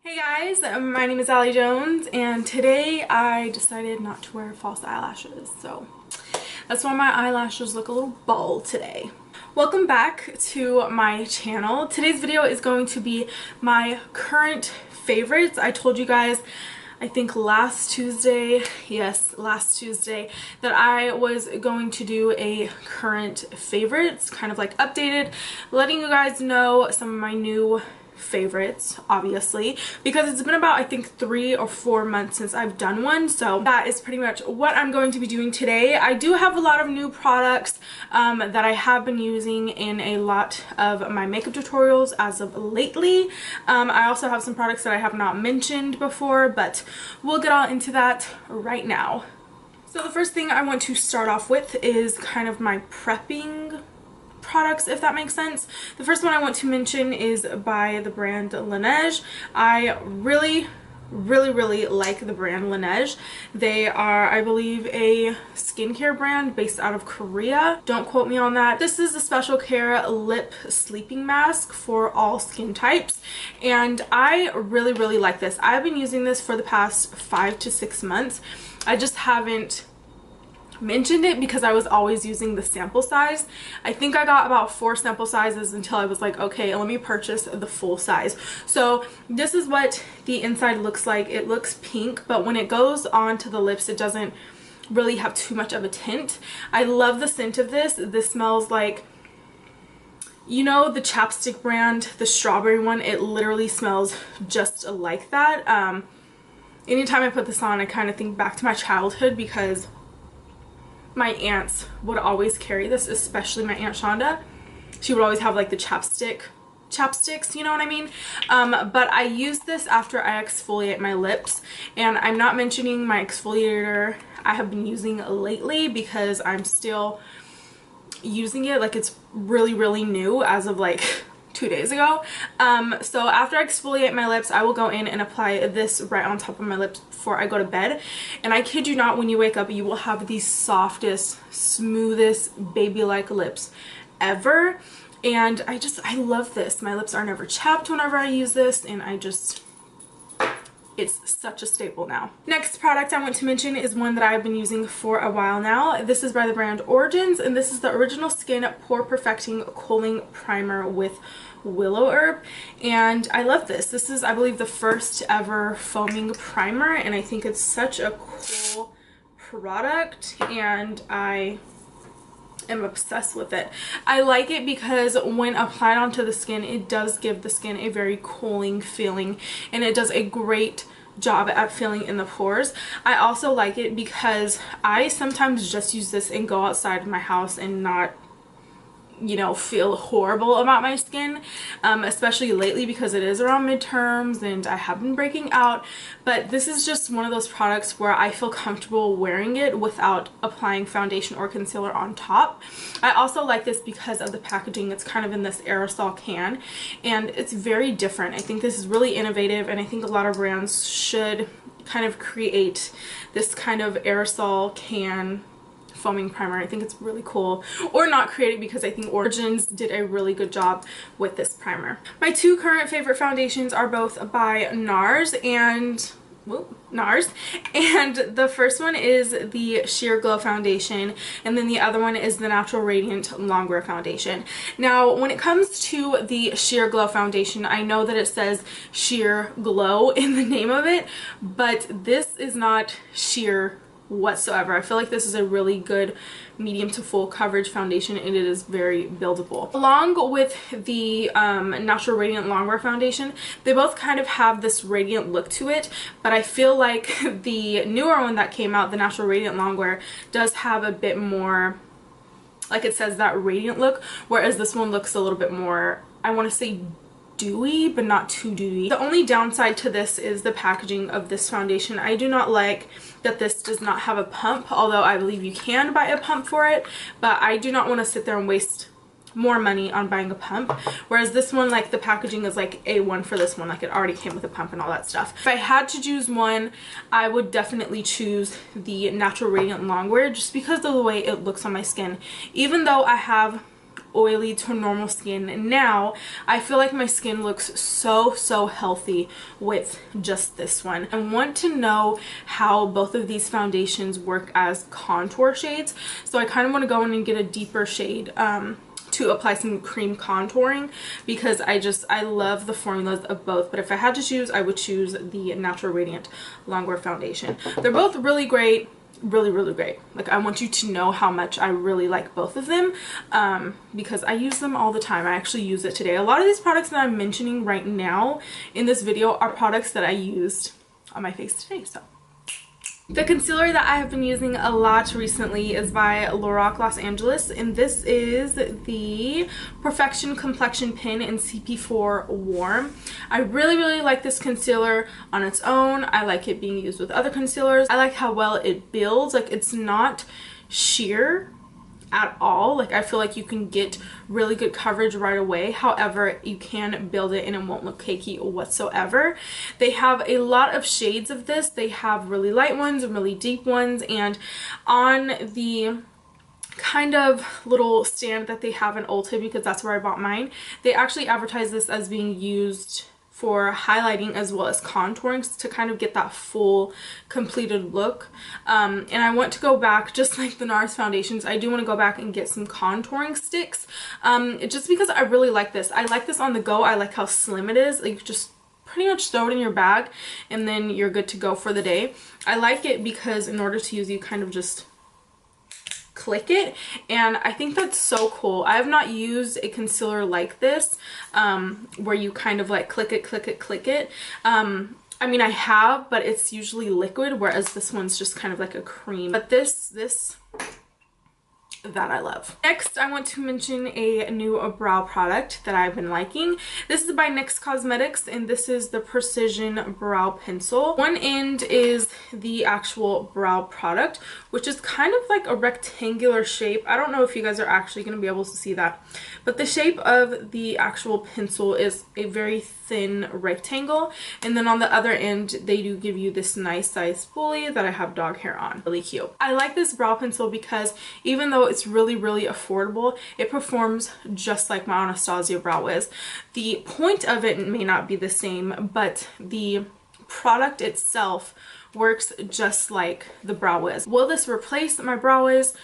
Hey guys, my name is AllieJones and today I decided not to wear false eyelashes, so that's why my eyelashes look a little bald today. Welcome back to my channel. Today's video is going to be my current favorites. I told you guys, I think last Tuesday, that I was going to do a current favorites, kind of like updated, letting you guys know some of my new favorites, obviously, because it's been about I think 3 or 4 months since I've done one, so that is pretty much what I'm going to be doing today. I do have a lot of new products that I have been using in a lot of my makeup tutorials as of lately. I also have some products that I have not mentioned before, but we'll get all into that right now. So the first thing I want to start off with is kind of my prepping products, if that makes sense. The first one I want to mention is by the brand Laneige. I really like the brand Laneige. They are, I believe, a skincare brand based out of Korea. Don't quote me on that. This is a special care lip sleeping mask for all skin types, and I really like this. I've been using this for the past 5 to 6 months. I just haven't mentioned it because I was always using the sample size. I think I got about 4 sample sizes until I was like, okay, let me purchase the full size. So this is what the inside looks like. It looks pink, but when it goes onto the lips, it doesn't really have too much of a tint. I love the scent of this. This smells like, you know, the chapstick brand, the strawberry one. It literally smells just like that. Anytime I put this on, I kind of think back to my childhood because my aunts would always carry this, especially my Aunt Shonda. She would always have like the chapsticks, you know what I mean? But I use this after I exfoliate my lips, and I'm not mentioning my exfoliator I have been using lately because I'm still using it. Like, it's really new as of like 2 days ago. So after I exfoliate my lips, I will go in and apply this right on top of my lips before I go to bed. And I kid you not, when you wake up, you will have the softest, smoothest, baby-like lips ever. And I love this. My lips are never chapped whenever I use this, and it's such a staple now. Next product I want to mention is one that I've been using for a while now. This is by the brand Origins, and this is the Original Skin Pore Perfecting Cooling Primer with willow herb, and I love this. This is, I believe, the first ever foaming primer, and I think it's such a cool product, and I am obsessed with it. I like it because when applied onto the skin, it does give the skin a very cooling feeling, and it does a great job at filling in the pores. I also like it because I sometimes just use this and go outside of my house and not, you know, feel horrible about my skin, especially lately because it is around midterms and I have been breaking out. But this is just one of those products where I feel comfortable wearing it without applying foundation or concealer on top. I also like this because of the packaging. It's kind of in this aerosol can, and it's very different. I think this is really innovative, and I think a lot of brands should kind of create this kind of aerosol can foaming primer. I think it's really cool. Or not create it, because I think Origins did a really good job with this primer. My 2 current favorite foundations are both by NARS, and the first one is the Sheer Glow foundation, and then the other one is the Natural Radiant Longwear foundation. Now, when it comes to the Sheer Glow foundation, I know that it says Sheer Glow in the name of it, but this is not sheer whatsoever. I feel like this is a really good medium to full coverage foundation, and it is very buildable. Along with the Natural Radiant Longwear foundation, they both kind of have this radiant look to it, but I feel like the newer one that came out, the Natural Radiant Longwear, does have a bit more, like it says, that radiant look, whereas this one looks a little bit more, I want to say, dewy, but not too dewy. The only downside to this is the packaging of this foundation. I do not like that this does not have a pump, although I believe you can buy a pump for it, but I do not want to sit there and waste more money on buying a pump, whereas this one, like, the packaging is like A1 for this one. Like, it already came with a pump and all that stuff. If I had to choose one, I would definitely choose the Natural Radiant Longwear, just because of the way it looks on my skin. Even though I have oily to normal skin. And now I feel like my skin looks so healthy with just this one. I want to know how both of these foundations work as contour shades, so I kind of want to go in and get a deeper shade to apply some cream contouring, because I love the formulas of both. But if I had to choose, I would choose the Natural Radiant Longwear foundation. They're both really great, really great. Like, I want you to know how much I really like both of them, because I use them all the time. I actually use it today. A lot of these products that I'm mentioning right now in this video are products that I used on my face today. So the concealer that I have been using a lot recently is by Lorac Los Angeles, and this is the Perfection Complexion Pin in CP4 Warm. I really like this concealer on its own. I like it being used with other concealers. I like how well it builds. Like, it's not sheer at all. Like, I feel like you can get really good coverage right away. However, you can build it and it won't look cakey whatsoever. They have a lot of shades of this. They have really light ones and really deep ones, and on the kind of little stand that they have in Ulta, because that's where I bought mine, they actually advertise this as being used for highlighting as well as contouring, to kind of get that full completed look. And I want to go back, just like the NARS foundations, I do want to go back and get some contouring sticks, just because I really like this. I like this on the go. I like how slim it is. Like, you just pretty much throw it in your bag and then you're good to go for the day. I like it because in order to use, you kind of just click it, and I think that's so cool. I have not used a concealer like this, where you kind of like click it. I mean, I have, but it's usually liquid, whereas this one's just kind of like a cream. But this that I love. Next, I want to mention a new brow product that I've been liking. This is by NYX Cosmetics, and this is the Precision Brow Pencil. One end is the actual brow product, which is kind of like a rectangular shape. I don't know if you guys are actually going to be able to see that, but the shape of the actual pencil is a very thin rectangle, and then on the other end they do give you this nice size spoolie that I have dog hair on. Really cute. I like this brow pencil because even though it's really affordable, it performs just like my Anastasia Brow Wiz. The point of it may not be the same, but the product itself works just like the Brow Wiz. Will this replace my Brow Wiz?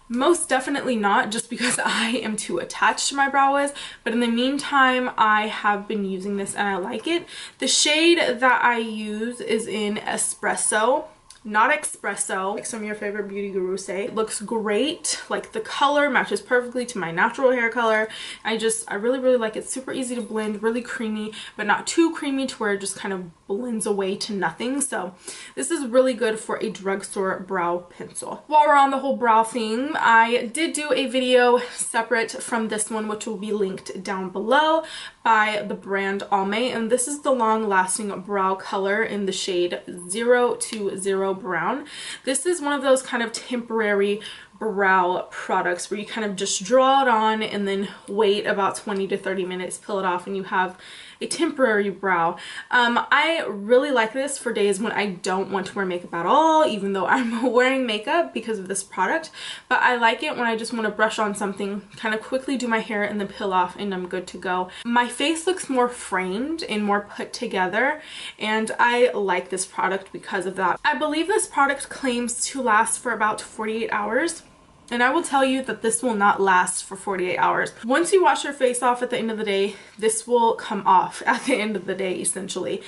Most definitely not, just because I am too attached to my Brow Wiz, but in the meantime I have been using this and I like it. The shade that I use is in Espresso, not Espresso, like some of your favorite beauty gurus say. It looks great. Like, the color matches perfectly to my natural hair color. I really like it. Super easy to blend, really creamy, but not too creamy to where it just kind of blends away to nothing. So this is really good for a drugstore brow pencil. While we're on the whole brow thing, I did do a video separate from this one, which will be linked down below, by the brand Almay, and this is the long lasting brow color in the shade 020 Brown. This is one of those kind of temporary brow products where you kind of just draw it on and then wait about 20 to 30 minutes, peel it off, and you have a temporary brow. I really like this for days when I don't want to wear makeup at all, even though I'm wearing makeup because of this product. But I like it when I just want to brush on something, kind of quickly do my hair and then peel off, and I'm good to go. My face looks more framed and more put together, and I like this product because of that. I believe this product claims to last for about 48 hours. And I will tell you that this will not last for 48 hours. Once you wash your face off at the end of the day, this will come off at the end of the day, essentially.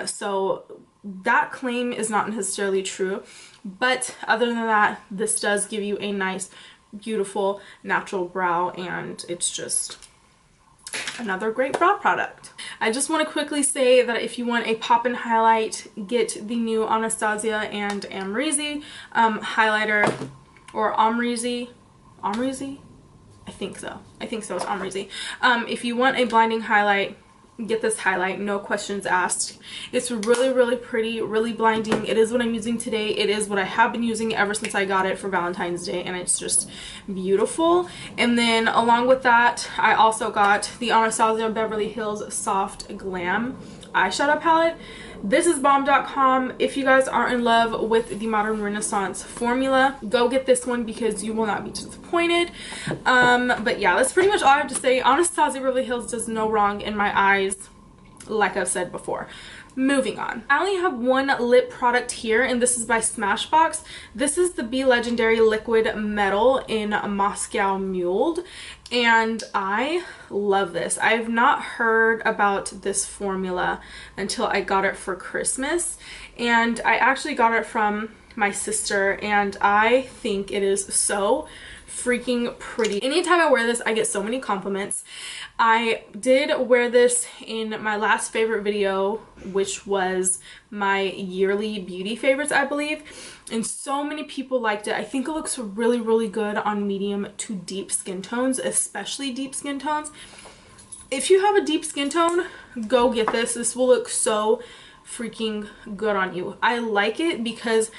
So that claim is not necessarily true. But other than that, this does give you a nice, beautiful, natural brow, and it's just another great brow product. I just want to quickly say that if you want a pop-in highlight, get the new Anastasia and Amrezy highlighter. Or Amrezy? I think so. It's Amrezy. If you want a blinding highlight, get this highlight, no questions asked. It's really pretty, really blinding. It is what I'm using today. It is what I have been using ever since I got it for Valentine's Day, and it's just beautiful. And then along with that, I also got the Anastasia Beverly Hills Soft Glam eyeshadow palette. thisisbomb.com. If you guys are in love with the Modern Renaissance formula, go get this one because you will not be disappointed. But yeah, that's pretty much all I have to say. Anastasia Beverly Hills does no wrong in my eyes, like I've said before. Moving on. I only have one lip product here, and this is by Smashbox. This is the Be Legendary Liquid Metal in Moscow Muled, and I love this. I have not heard about this formula until I got it for Christmas, and I actually got it from my sister, and I think it is so freaking pretty. Anytime I wear this, I get so many compliments. I did wear this in my last favorite video, which was my yearly beauty favorites, I believe, and so many people liked it. I think it looks really good on medium to deep skin tones, especially deep skin tones. If you have a deep skin tone, go get this. This will look so freaking good on you. I like it because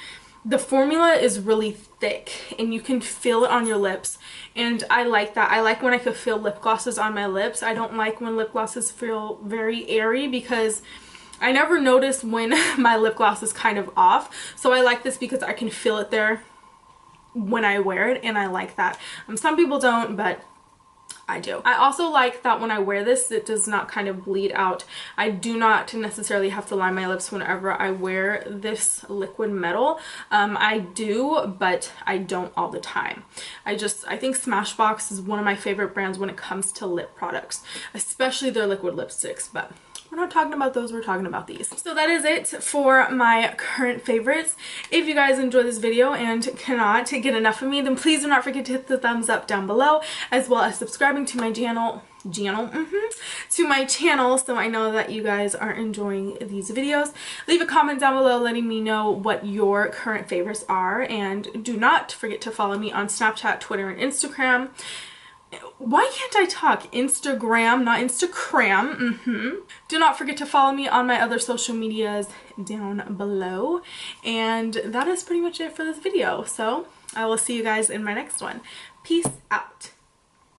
the formula is really thick and you can feel it on your lips, and I like that. I like when I could feel lip glosses on my lips. I don't like when lip glosses feel very airy because I never notice when my lip gloss is kind of off. So I like this because I can feel it there when I wear it, and I like that. Some people don't, but I do. I also like that when I wear this, it does not kind of bleed out. I do not necessarily have to line my lips whenever I wear this liquid metal. I do, but I don't all the time. I think Smashbox is one of my favorite brands when it comes to lip products, especially their liquid lipsticks, but we're not talking about those, we're talking about these. So that is it for my current favorites. If you guys enjoyed this video and cannot get enough of me, then please do not forget to hit the thumbs up down below, as well as subscribing to my channel, so I know that you guys are enjoying these videos. Leave a comment down below letting me know what your current favorites are, and do not forget to follow me on Snapchat, Twitter, and Instagram. Why can't I talk? Instagram, not Instagram. Do not forget to follow me on my other social medias down below. And that is pretty much it for this video. So I will see you guys in my next one. Peace out.